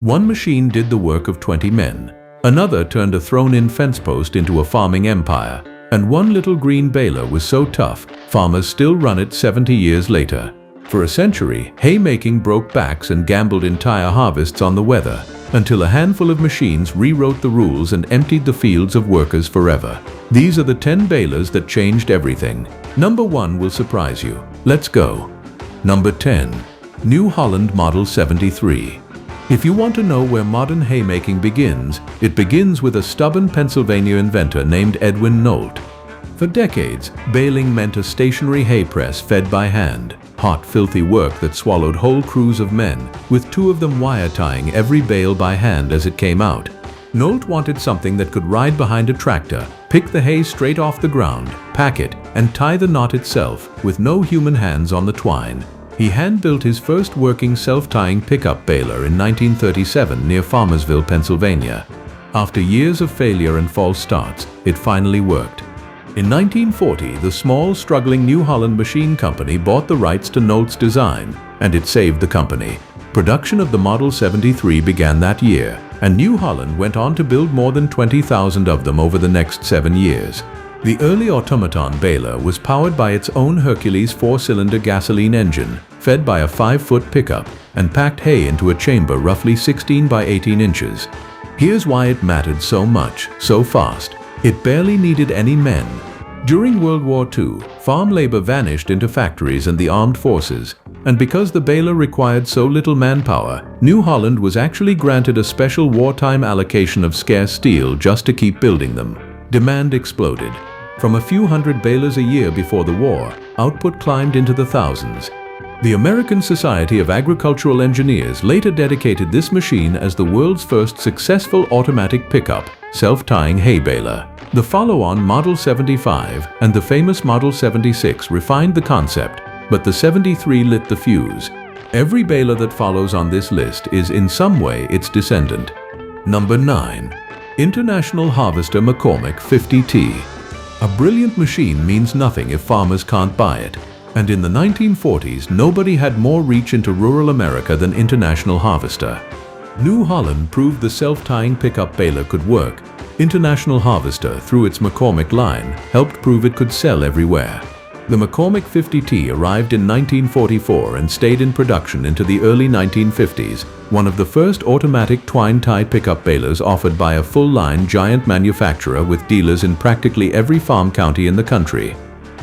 One machine did the work of 20 men. Another turned a thrown-in fence post into a farming empire. And one little green baler was so tough, farmers still run it 70 years later. For a century, haymaking broke backs and gambled entire harvests on the weather, until a handful of machines rewrote the rules and emptied the fields of workers forever. These are the 10 balers that changed everything. Number 1 will surprise you. Let's go. Number 10. New Holland Model 73. If you want to know where modern haymaking begins, it begins with a stubborn Pennsylvania inventor named Edwin Nolt. For decades, baling meant a stationary hay press fed by hand. Hot, filthy work that swallowed whole crews of men, with 2 of them wire tying every bale by hand as it came out. Nolt wanted something that could ride behind a tractor, pick the hay straight off the ground, pack it, and tie the knot itself, with no human hands on the twine. He hand-built his first working self-tying pickup baler in 1937 near Farmersville, Pennsylvania. After years of failure and false starts, it finally worked. In 1940, the small, struggling New Holland Machine Company bought the rights to Nolt's design, and it saved the company. Production of the Model 73 began that year, and New Holland went on to build more than 20,000 of them over the next 7 years. The early automaton baler was powered by its own Hercules 4-cylinder gasoline engine, fed by a 5-foot pickup, and packed hay into a chamber roughly 16 by 18 inches. Here's why it mattered so much, so fast. It barely needed any men. During World War II, farm labor vanished into factories and the armed forces, and because the baler required so little manpower, New Holland was actually granted a special wartime allocation of scarce steel just to keep building them. Demand exploded. From a few hundred balers a year before the war, output climbed into the thousands. The American Society of Agricultural Engineers later dedicated this machine as the world's first successful automatic pickup, self-tying hay baler. The follow-on Model 75 and the famous Model 76 refined the concept, but the 73 lit the fuse. Every baler that follows on this list is in some way its descendant. Number 9. International Harvester McCormick 50T. A brilliant machine means nothing if farmers can't buy it. And in the 1940s, nobody had more reach into rural America than International Harvester. New Holland proved the self-tying pickup baler could work. International Harvester, through its McCormick line, helped prove it could sell everywhere. The McCormick 50T arrived in 1944 and stayed in production into the early 1950s, one of the first automatic twine-tie pickup balers offered by a full-line giant manufacturer with dealers in practically every farm county in the country.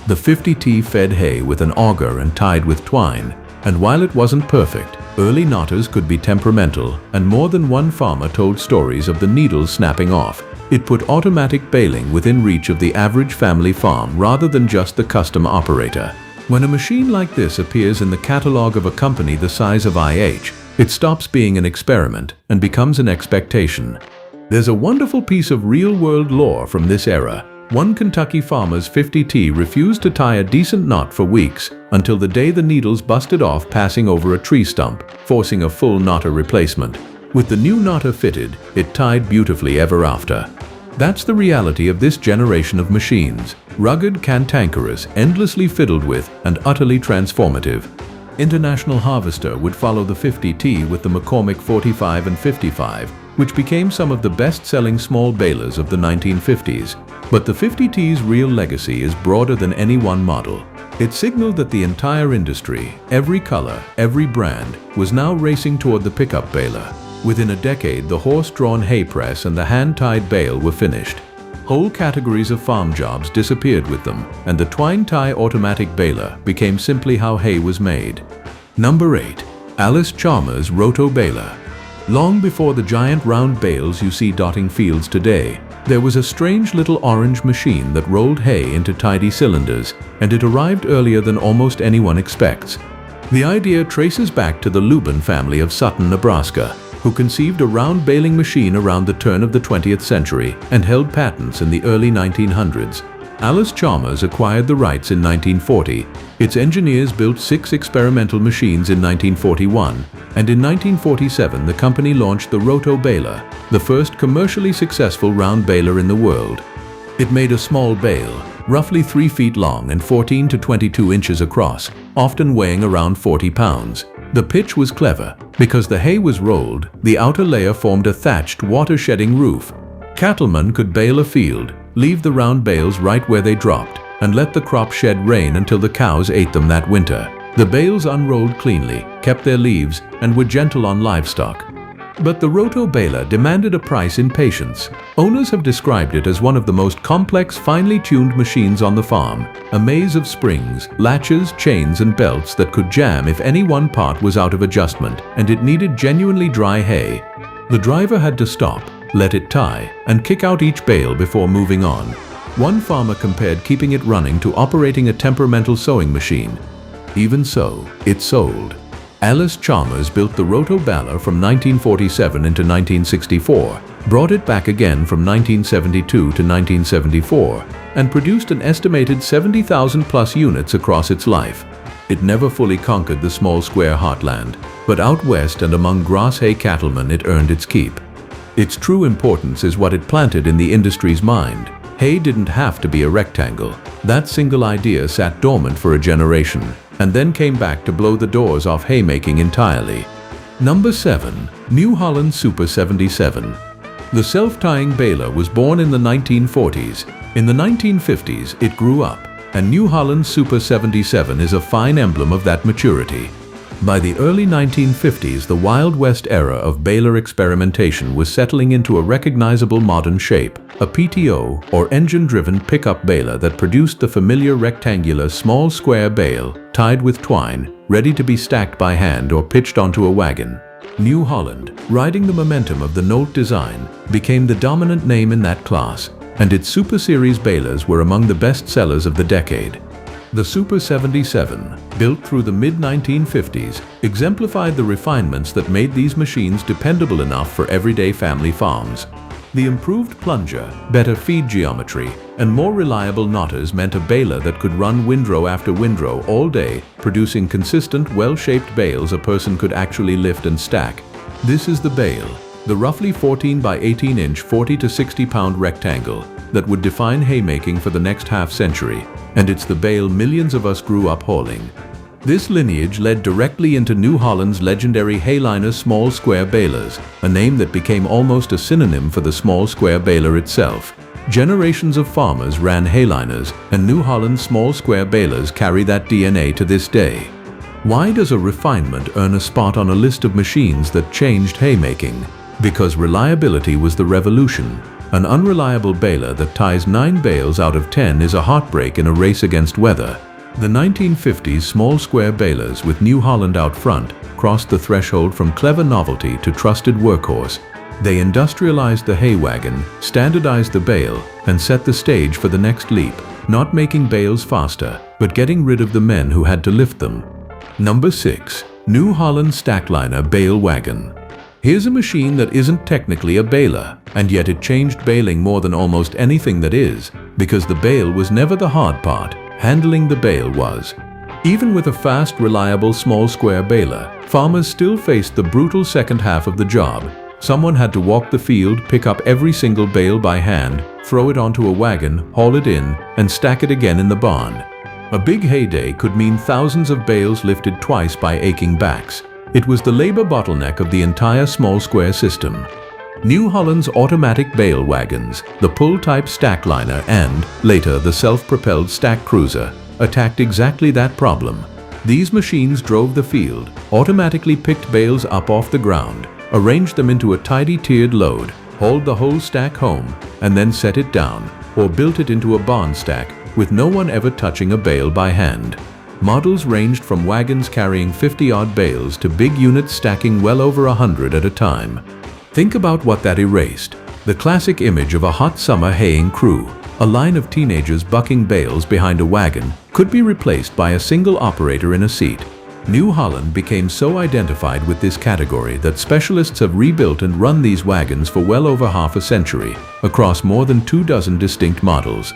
The 50T fed hay with an auger and tied with twine, and while it wasn't perfect, early knotters could be temperamental, and more than one farmer told stories of the needles snapping off. It put automatic baling within reach of the average family farm rather than just the custom operator. When a machine like this appears in the catalog of a company the size of IH, it stops being an experiment and becomes an expectation. There's a wonderful piece of real-world lore from this era. One Kentucky farmer's 50T refused to tie a decent knot for weeks until the day the needles busted off passing over a tree stump, forcing a full knotter replacement. With the new knotter fitted, it tied beautifully ever after. That's the reality of this generation of machines. Rugged, cantankerous, endlessly fiddled with, and utterly transformative. International Harvester would follow the 50T with the McCormick 45 and 55, which became some of the best-selling small balers of the 1950s. But the 50T's real legacy is broader than any one model. It signaled that the entire industry, every color, every brand, was now racing toward the pickup baler. Within a decade, the horse-drawn hay press and the hand-tied bale were finished. Whole categories of farm jobs disappeared with them, and the twine-tie automatic baler became simply how hay was made. Number 8. Allis-Chalmers Roto-Baler. Long before the giant round bales you see dotting fields today, there was a strange little orange machine that rolled hay into tidy cylinders, and it arrived earlier than almost anyone expects. The idea traces back to the Lubin family of Sutton, Nebraska, who conceived a round baling machine around the turn of the 20th century and held patents in the early 1900s. Allis-Chalmers acquired the rights in 1940. Its engineers built 6 experimental machines in 1941, and in 1947 the company launched the Roto-Baler, the first commercially successful round baler in the world. It made a small bale, roughly 3 feet long and 14 to 22 inches across, often weighing around 40 pounds. The pitch was clever. Because the hay was rolled, the outer layer formed a thatched, water-shedding roof. Cattlemen could bale a field, leave the round bales right where they dropped, and let the crop shed rain until the cows ate them that winter. The bales unrolled cleanly, kept their leaves, and were gentle on livestock. But the Roto-Baler demanded a price in patience. Owners have described it as one of the most complex, finely tuned machines on the farm, a maze of springs, latches, chains, and belts that could jam if any one part was out of adjustment, and it needed genuinely dry hay. The driver had to stop, let it tie, and kick out each bale before moving on. One farmer compared keeping it running to operating a temperamental sewing machine. Even so, it sold. Allis-Chalmers built the Roto-Baler from 1947 into 1964, brought it back again from 1972 to 1974, and produced an estimated 70,000 plus units across its life. It never fully conquered the small square heartland, but out west and among grass-hay cattlemen it earned its keep. Its true importance is what it planted in the industry's mind. Hay didn't have to be a rectangle. That single idea sat dormant for a generation, and then came back to blow the doors off haymaking entirely. Number 7. New Holland Super 77. The self-tying baler was born in the 1940s. In the 1950s, it grew up, and New Holland Super 77 is a fine emblem of that maturity. By the early 1950s, the Wild West era of baler experimentation was settling into a recognizable modern shape, a PTO, or engine-driven pickup baler that produced the familiar rectangular small square bale, tied with twine, ready to be stacked by hand or pitched onto a wagon. New Holland, riding the momentum of the Nolt design, became the dominant name in that class, and its Super Series balers were among the best sellers of the decade. The Super 77, built through the mid-1950s, exemplified the refinements that made these machines dependable enough for everyday family farms. The improved plunger, better feed geometry, and more reliable knotters meant a baler that could run windrow after windrow all day, producing consistent, well-shaped bales a person could actually lift and stack. This is the bale, the roughly 14 by 18-inch 40 to 60-pound rectangle that would define haymaking for the next half-century, and it's the bale millions of us grew up hauling. This lineage led directly into New Holland's legendary Hayliner small square balers, a name that became almost a synonym for the small square baler itself. Generations of farmers ran Hayliners, and New Holland's small square balers carry that DNA to this day. Why does a refinement earn a spot on a list of machines that changed haymaking? Because reliability was the revolution. An unreliable baler that ties 9 bales out of 10 is a heartbreak in a race against weather. The 1950s small square balers with New Holland out front crossed the threshold from clever novelty to trusted workhorse. They industrialized the hay wagon, standardized the bale, and set the stage for the next leap, not making bales faster, but getting rid of the men who had to lift them. Number 6. New Holland Stackliner Bale Wagon. Here's a machine that isn't technically a baler, and yet it changed baling more than almost anything that is, because the bale was never the hard part, handling the bale was. Even with a fast, reliable small square baler, farmers still faced the brutal second half of the job. Someone had to walk the field, pick up every single bale by hand, throw it onto a wagon, haul it in, and stack it again in the barn. A big hay day could mean thousands of bales lifted twice by aching backs. It was the labor bottleneck of the entire small square system. New Holland's automatic bale wagons, the pull-type stackliner and, later, the self-propelled stack cruiser, attacked exactly that problem. These machines drove the field, automatically picked bales up off the ground, arranged them into a tidy tiered load, hauled the whole stack home, and then set it down, or built it into a barn stack, with no one ever touching a bale by hand. Models ranged from wagons carrying 50-odd bales to big units stacking well over 100 at a time. Think about what that erased. The classic image of a hot summer haying crew, a line of teenagers bucking bales behind a wagon, could be replaced by a single operator in a seat. New Holland became so identified with this category that specialists have rebuilt and run these wagons for well over half a century, across more than 24 distinct models.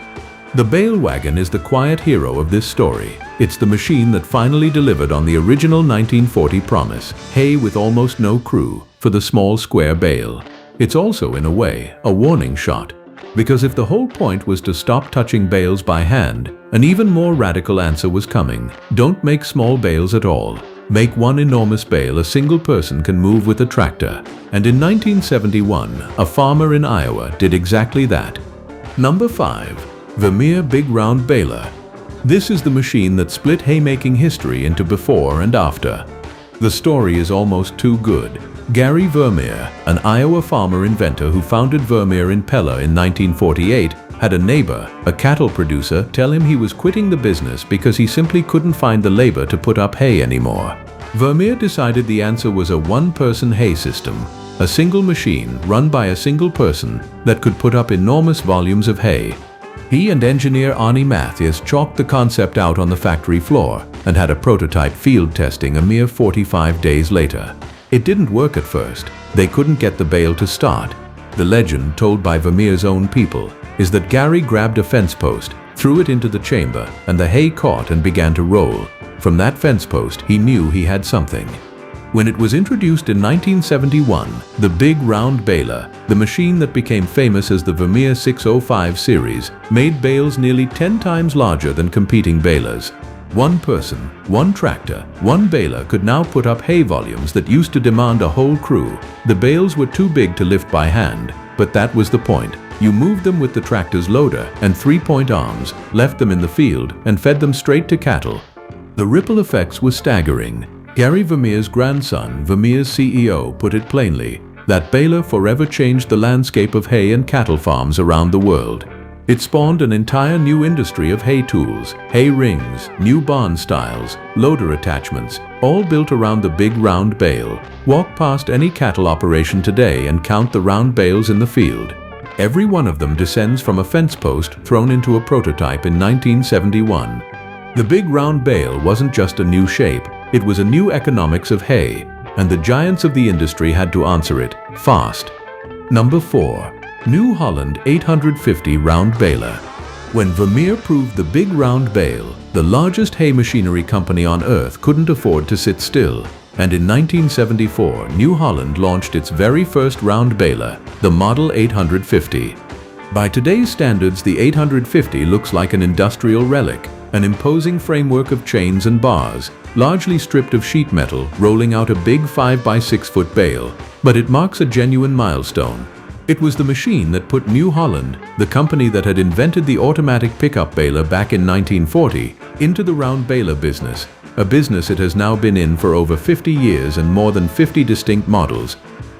The bale wagon is the quiet hero of this story. It's the machine that finally delivered on the original 1940 promise, hay with almost no crew, for the small square bale. It's also, in a way, a warning shot. Because if the whole point was to stop touching bales by hand, an even more radical answer was coming. Don't make small bales at all. Make one enormous bale a single person can move with a tractor. And in 1971, a farmer in Iowa did exactly that. Number 5. Vermeer Big Round Baler. This is the machine that split haymaking history into before and after. The story is almost too good. Gary Vermeer, an Iowa farmer inventor who founded Vermeer in Pella in 1948, had a neighbor, a cattle producer, tell him he was quitting the business because he simply couldn't find the labor to put up hay anymore. Vermeer decided the answer was a one-person hay system, a single machine run by a single person that could put up enormous volumes of hay. He and engineer Arnie Mathias chalked the concept out on the factory floor and had a prototype field testing a mere 45 days later. It didn't work at first. They couldn't get the bale to start. The legend, told by Vermeer's own people, is that Gary grabbed a fence post, threw it into the chamber, and the hay caught and began to roll. From that fence post, he knew he had something. When it was introduced in 1971, the Big Round Baler, the machine that became famous as the Vermeer 605 series, made bales nearly 10 times larger than competing balers. One person, one tractor, one baler could now put up hay volumes that used to demand a whole crew. The bales were too big to lift by hand, but that was the point. You moved them with the tractor's loader and 3-point arms, left them in the field, and fed them straight to cattle. The ripple effects were staggering. Gary Vermeer's grandson, Vermeer's CEO, put it plainly, that baler forever changed the landscape of hay and cattle farms around the world. It spawned an entire new industry of hay tools, hay rings, new barn styles, loader attachments, all built around the Big Round Bale. Walk past any cattle operation today and count the round bales in the field. Every one of them descends from a fence post thrown into a prototype in 1971. The Big Round Bale wasn't just a new shape, it was a new economics of hay, and the giants of the industry had to answer it fast. Number 4. New Holland 850 Round Baler. When Vermeer proved the Big Round Bale, the largest hay machinery company on earth couldn't afford to sit still, and in 1974, New Holland launched its very first round baler, the Model 850. By today's standards, the 850 looks like an industrial relic, an imposing framework of chains and bars, largely stripped of sheet metal, rolling out a big 5-by-6-foot bale. But it marks a genuine milestone. It was the machine that put New Holland, the company that had invented the automatic pickup baler back in 1940, into the round baler business, a business it has now been in for over 50 years and more than 50 distinct models.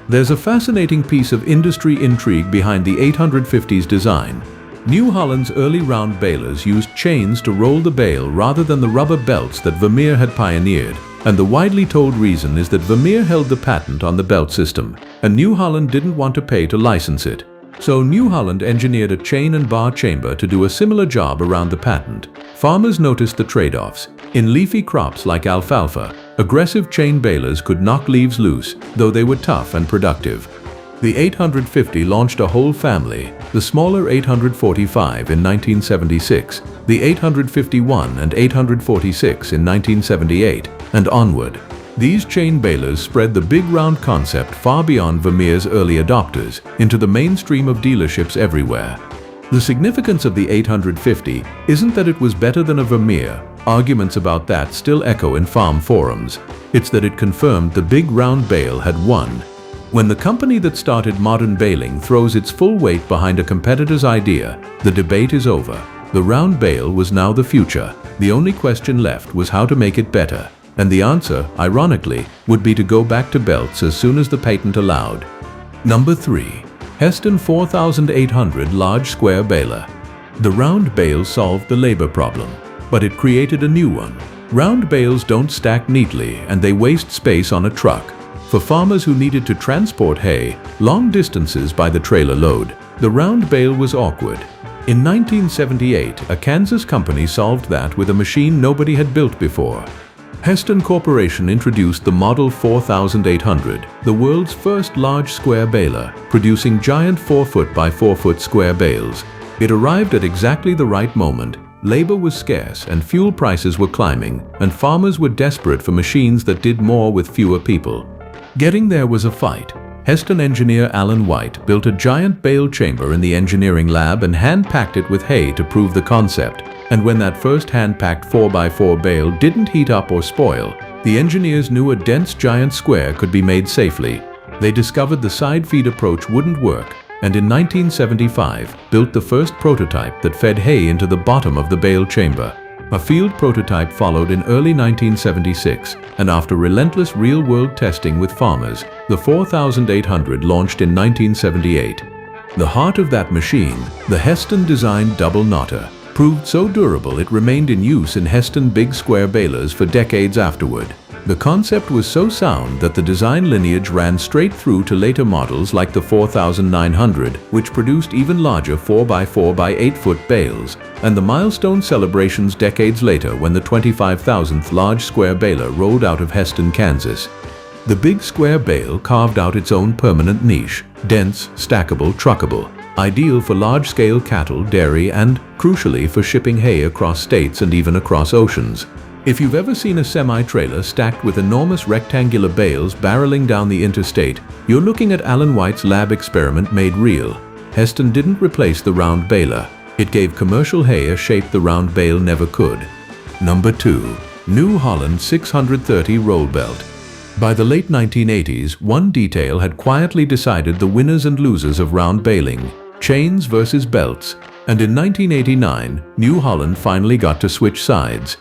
There's a fascinating piece of industry intrigue behind the 850's design. New Holland's early round balers used chains to roll the bale rather than the rubber belts that Vermeer had pioneered, and the widely told reason is that Vermeer held the patent on the belt system, and New Holland didn't want to pay to license it. So New Holland engineered a chain and bar chamber to do a similar job around the patent. Farmers noticed the trade-offs. In leafy crops like alfalfa, aggressive chain balers could knock leaves loose, though they were tough and productive. The 850 launched a whole family, the smaller 845 in 1976, the 851 and 846 in 1978, and onward. These chain balers spread the big round concept far beyond Vermeer's early adopters into the mainstream of dealerships everywhere. The significance of the 850 isn't that it was better than a Vermeer. Arguments about that still echo in farm forums. It's that it confirmed the Big Round Bale had won. When the company that started modern baling throws its full weight behind a competitor's idea, the debate is over. The round bale was now the future. The only question left was how to make it better. And the answer, ironically, would be to go back to belts as soon as the patent allowed. Number 3. Hesston 4800 Large Square Baler. The round bale solved the labor problem, but it created a new one. Round bales don't stack neatly and they waste space on a truck. For farmers who needed to transport hay long distances by the trailer load, the round bale was awkward. In 1978, a Kansas company solved that with a machine nobody had built before. Hesston Corporation introduced the Model 4800, the world's first large square baler, producing giant 4-foot by 4-foot square bales. It arrived at exactly the right moment. Labor was scarce and fuel prices were climbing, and farmers were desperate for machines that did more with fewer people. Getting there was a fight. Hesston engineer Alan White built a giant bale chamber in the engineering lab and hand-packed it with hay to prove the concept. And when that first hand-packed 4x4 bale didn't heat up or spoil, The engineers knew a dense giant square could be made safely. They discovered the side feed approach wouldn't work, and in 1975 built the first prototype that fed hay into the bottom of the bale chamber. A field prototype followed in early 1976, and after relentless real-world testing with farmers, the 4800 launched in 1978. The heart of that machine, the Hesston-designed double knotter, proved so durable it remained in use in Hesston big square balers for decades afterward. The concept was so sound that the design lineage ran straight through to later models like the 4900, which produced even larger 4x4 by 8-foot bales, and the milestone celebrations decades later when the 25,000th large square baler rolled out of Hesston, Kansas. The big square bale carved out its own permanent niche, dense, stackable, truckable, ideal for large-scale cattle, dairy, and, crucially, for shipping hay across states and even across oceans. If you've ever seen a semi-trailer stacked with enormous rectangular bales barreling down the interstate, you're looking at Alan White's lab experiment made real. Hesston didn't replace the round baler. It gave commercial hay a shape the round bale never could. Number 2. New Holland 630 Roll Belt. By the late 1980s, one detail had quietly decided the winners and losers of round baling: chains versus belts. And in 1989, New Holland finally got to switch sides.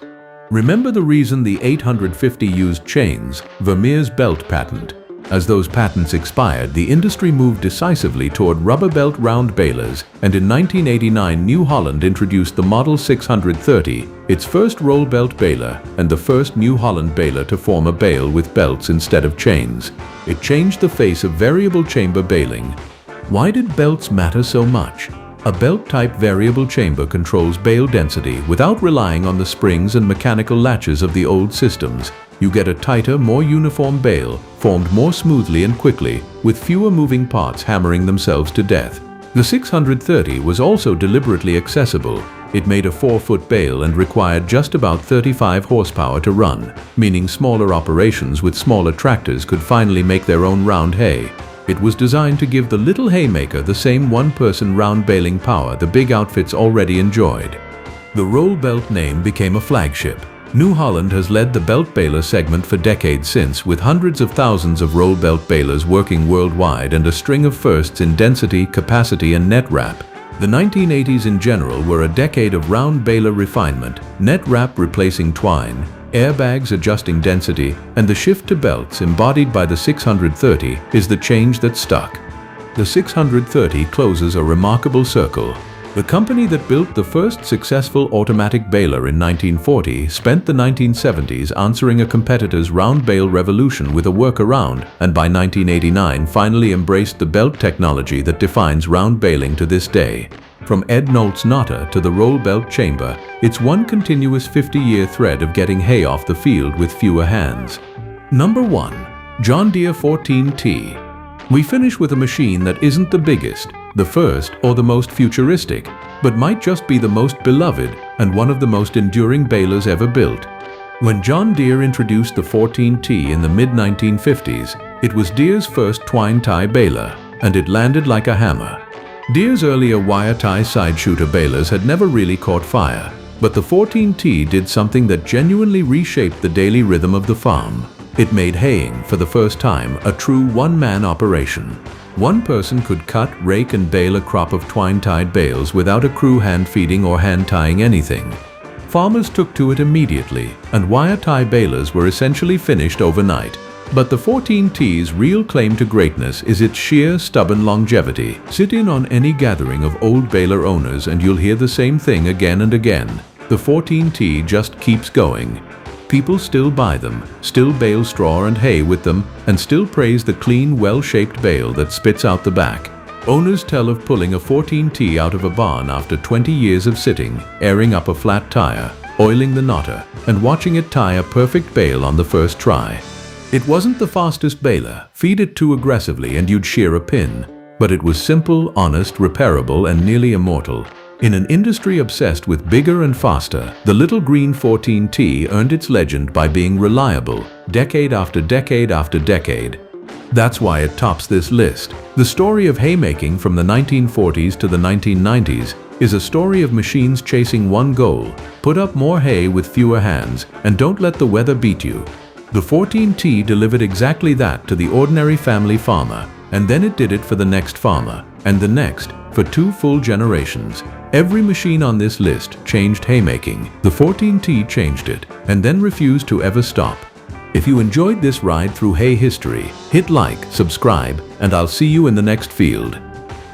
Remember the reason the 850 used chains, Vermeer's belt patent. As those patents expired, the industry moved decisively toward rubber belt round balers, and in 1989 New Holland introduced the Model 630, its first roll belt baler, and the first New Holland baler to form a bale with belts instead of chains. It changed the face of variable chamber baling. Why did belts matter so much? A belt-type variable chamber controls bale density without relying on the springs and mechanical latches of the old systems. You get a tighter, more uniform bale, formed more smoothly and quickly, with fewer moving parts hammering themselves to death. The 630 was also deliberately accessible. It made a 4-foot bale and required just about 35 horsepower to run, meaning smaller operations with smaller tractors could finally make their own round hay. It was designed to give the little haymaker the same one-person round baling power the big outfits already enjoyed. The roll belt name became a flagship. New Holland has led the belt baler segment for decades since, with hundreds of thousands of roll belt balers working worldwide and a string of firsts in density, capacity, and net wrap. The 1980s in general were a decade of round baler refinement, net wrap replacing twine, airbags adjusting density, and the shift to belts embodied by the 630 is the change that stuck. The 630 closes a remarkable circle. The company that built the first successful automatic baler in 1940 spent the 1970s answering a competitor's round bale revolution with a workaround, and by 1989 finally embraced the belt technology that defines round baling to this day. From Ed Nolt's knotter to the roll belt chamber, it's one continuous 50-year thread of getting hay off the field with fewer hands. Number 1. John Deere 14T. We finish with a machine that isn't the biggest, the first, or the most futuristic, but might just be the most beloved and one of the most enduring balers ever built. When John Deere introduced the 14T in the mid-1950s, it was Deere's first twine tie baler, and it landed like a hammer. Deere's earlier wire tie side shooter balers had never really caught fire, but the 14T did something that genuinely reshaped the daily rhythm of the farm. It made haying, for the first time, a true one-man operation. One person could cut, rake, and bale a crop of twine-tied bales without a crew hand-feeding or hand-tying anything. Farmers took to it immediately, and wire tie balers were essentially finished overnight. But the 14T's real claim to greatness is its sheer, stubborn longevity. Sit in on any gathering of old baler owners and you'll hear the same thing again and again. The 14T just keeps going. People still buy them, still bale straw and hay with them, and still praise the clean, well-shaped bale that spits out the back. Owners tell of pulling a 14T out of a barn after 20 years of sitting, airing up a flat tire, oiling the knotter, and watching it tie a perfect bale on the first try. It wasn't the fastest baler, feed it too aggressively and you'd shear a pin. But it was simple, honest, repairable, and nearly immortal. In an industry obsessed with bigger and faster, the little green 14T earned its legend by being reliable, decade after decade after decade. That's why it tops this list. The story of haymaking from the 1940s to the 1990s is a story of machines chasing one goal: put up more hay with fewer hands, and don't let the weather beat you. The 14T delivered exactly that to the ordinary family farmer, and then it did it for the next farmer, and the next, for 2 full generations. Every machine on this list changed haymaking. The 14T changed it, and then refused to ever stop. If you enjoyed this ride through hay history, hit like, subscribe, and I'll see you in the next field.